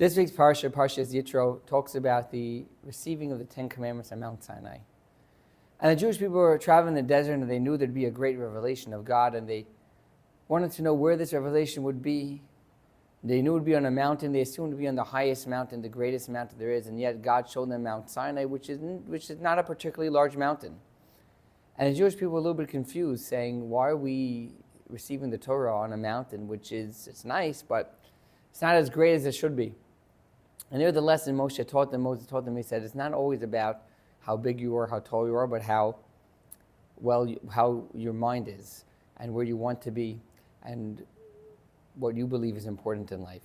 This week's parsha, Parshas Yitro, talks about the receiving of the Ten Commandments on Mount Sinai. And the Jewish people were traveling in the desert, and they knew there'd be a great revelation of God, and they wanted to know where this revelation would be. They knew it would be on a mountain. They assumed it would be on the highest mountain, the greatest mountain there is, and yet God showed them Mount Sinai, which is not a particularly large mountain. And the Jewish people were a little bit confused, saying, why are we receiving the Torah on a mountain, it's nice, but it's not as great as it should be. And there the lesson Moses taught them, he said, it's not always about how big you are, how tall you are, but how your mind is, and where you want to be, and what you believe is important in life.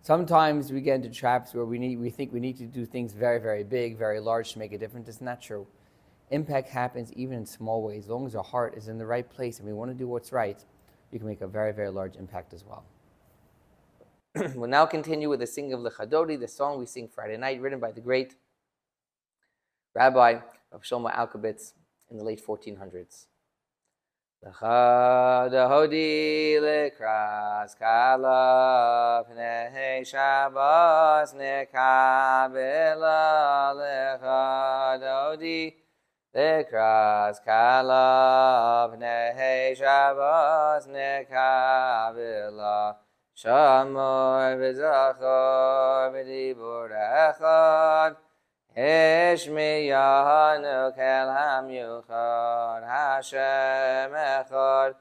Sometimes we get into traps where we think we need to do things very, very big, very large to make a difference. It's not true. Impact happens even in small ways. As long as our heart is in the right place and we want to do what's right, you can make a very, very large impact as well. We'll now continue with the singing of Lechadodi, the song we sing Friday night, written by the great Rabbi of Shlomo Alkabetz in the late 1400s. Lechadodi lekras kala pnei Shabbos nekabela Lechadodi lekras kala pnei Shabbos nekabela Shamor v'zachor v'dibur echad Hishmiyanu kel hamyuchad Hashem echad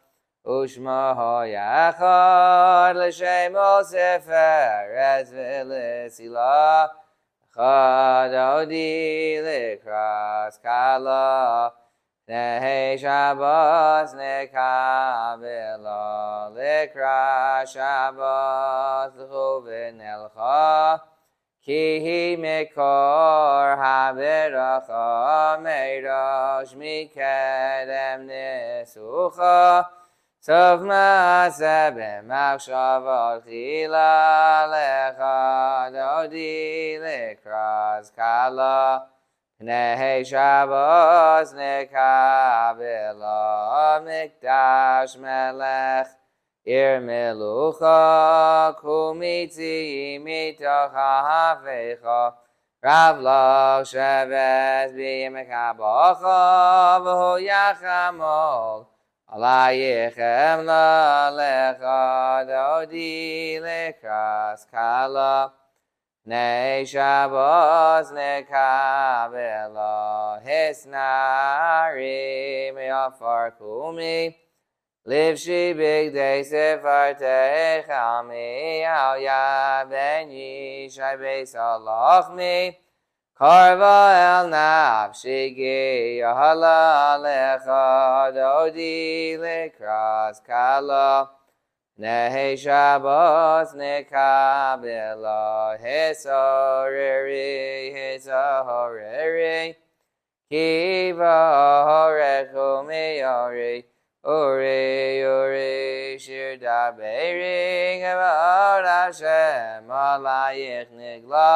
Ushmaho yachad L'shemo seferes v'lesilah Chadodi l'kras kala Pnei Shabbos nekabela L'kras Shabbos l'chuven elcha Ki hi mekor haberacha Meirosh mikedem nesucha Sov ma'aseh b'machshavot chila Lechadodi l'kras kala Pnei Shabbos nekabela Mikdash melech Ir melucha kumitzi mitoch ha'afecha Rav loch shevet b'yemekabocha V'hu yachamol alayichem Lechadodi l'kras kala Pnei Shabbos nekabela Hisnarim yafar kumi Livshi bigdei sefartei chami Al yad ben yishai beis alachmi Karva el nafshi giyahala Lechadodi l'kras kala Pnei Shabbos nekabela Hisahoreri Ki v'horechu miyori Uri shir daberi Kavod Hashem alayich nigla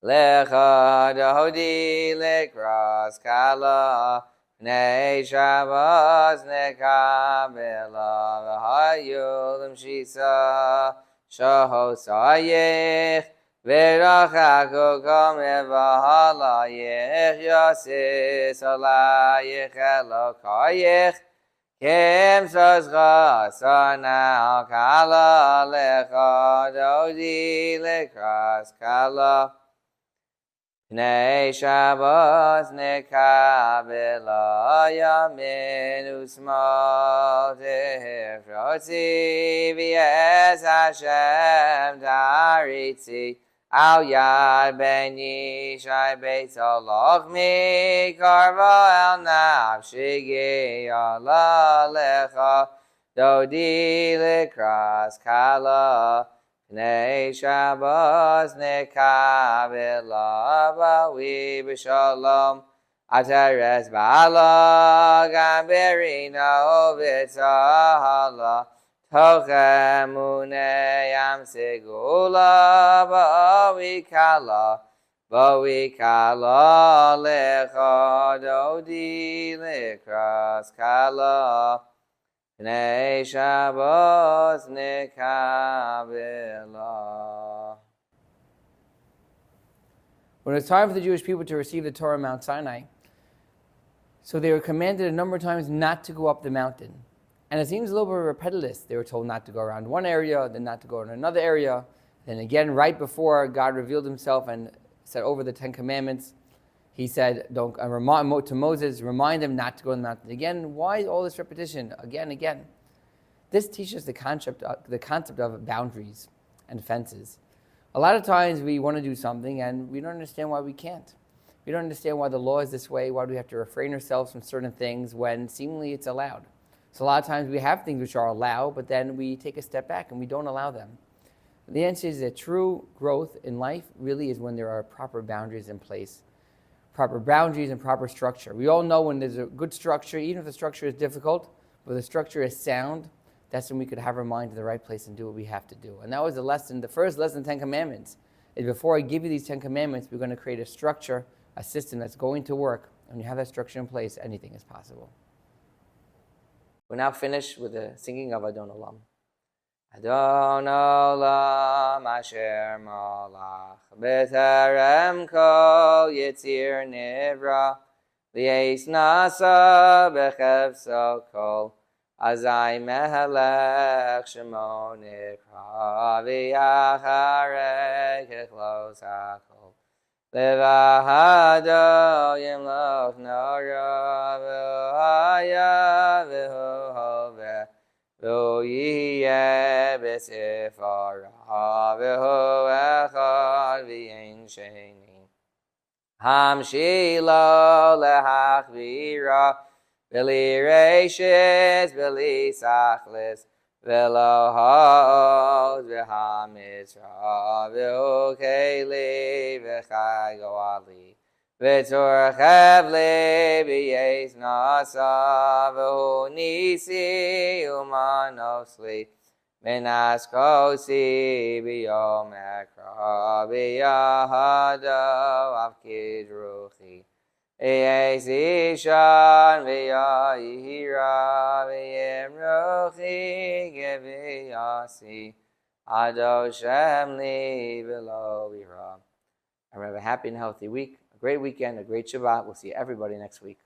Lechadodi l'kras kala Pnei Shabbos nekabela V'hayu l'mshisa shahosayich V'rachaku kameh v'halayich Yosis alayich elokayich Kim sozcha sanal kala Lechadodi l'kras kala Pnei Shabbos nekabela Yamin u'smal tifrotzi V'yes Hashem taritzi Al yad ben yishai beis alachmi Karva el nafshi giyala Lechadodi l'kras kala Pnei Shabbos nekabela V'awi b'shalom Atares ba'ala Gamberina ovitzahala Tochem uneyam segula V'awi kala Lechadodi l'kras kala Pnei Shabbos nekabela When it was time for the Jewish people to receive the Torah on Mount Sinai, so they were commanded a number of times not to go up the mountain. And it seems a little bit repetitive. They were told not to go around one area, then not to go in another area. Then again, right before God revealed himself and said over the Ten Commandments, he said, to Moses, remind them not to go on the mountain. Again, why all this repetition? Again. This teaches the concept of boundaries and fences. A lot of times we want to do something and we don't understand why we can't. We don't understand why the law is this way, why do we have to refrain ourselves from certain things when seemingly it's allowed. So a lot of times we have things which are allowed, but then we take a step back and we don't allow them. The answer is that true growth in life really is when there are proper boundaries in place. Proper boundaries and proper structure. We all know when there's a good structure, even if the structure is difficult, but the structure is sound, that's when we could have our mind in the right place and do what we have to do. And that was the first lesson of the Ten Commandments. Is before I give you these 10 Commandments, we're going to create a structure, a system that's going to work. When you have that structure in place, anything is possible. We're now finished with the singing of Adon Olam. Adon Olam Asher Malach B'Terem Kol Yitzir Nivra Li'es Nasa B'Chefso Kol Azai Mehelech Shemo Nikra V'Yacharei Kechlos HaKol Levahado Yimloch Nora V'Haya V'Hoveh V'Yiyeh B'Sifara V'Hu Echad V'Yein Sheni Hamshilo Lehachvira V'li Reishis V'li Sachlis V'lo Ha'oz V'Hamizra V'hu Keli V'chai Goali V'tzor Chevli V'yes Nasa V'hu Nisi Umanosli Minas Kosi B'yom Ekra B'yahado Avkid Ruchi V'yes Ishan V'yahira V'yem Ruchi Gev'yasi Ado Shemli V'lo V'ira. Have a happy and healthy week, a great weekend, a great Shabbat. We'll see everybody next week.